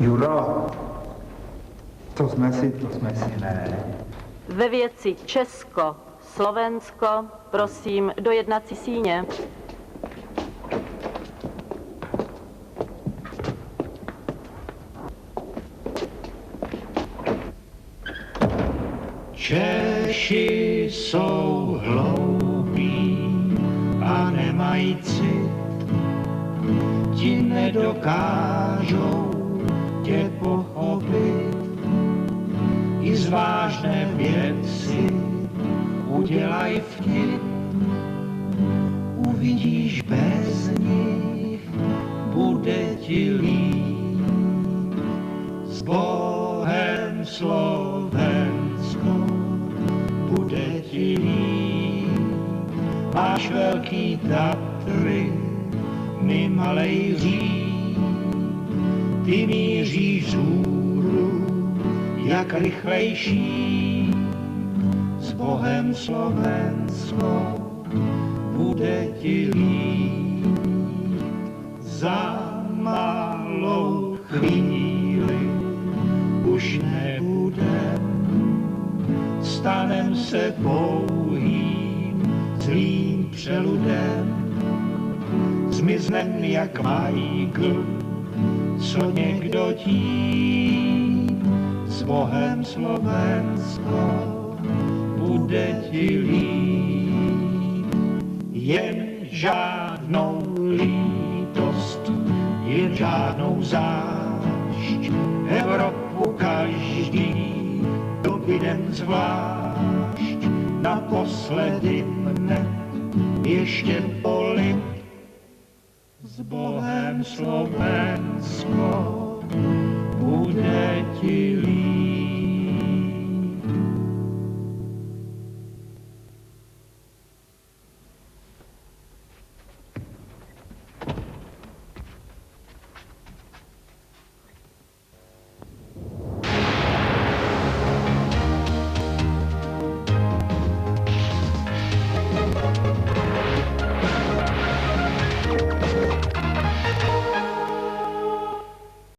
Juro, to jsme si ne. Ve věci Česko, Slovensko, prosím, do jednací síně. Češi jsou hloupí a nemají cit, ti nedokážou tě pochopit. I z vážné věci udělaj vtip, uvidíš bez nich, bude ti líp. S Bohem Slovensko, bude ti líp. Máš velký Tatry, my malej Řím, ty míříš vzhůru, jak rychlejší. S Bohem Slovensko, bude ti líp. Za malou chvíli už nebudem, stanem se pouhým zlým přeludem. Zmiznem jak Michael, co někdo tím. S Bohem Slovensko, bude ti líp. Jen žádnou lítost, jen žádnou zášť. Evropu každý dobydem zvlášť. Naposledy mne ještě polip. S Bohem Slovensko, bude ti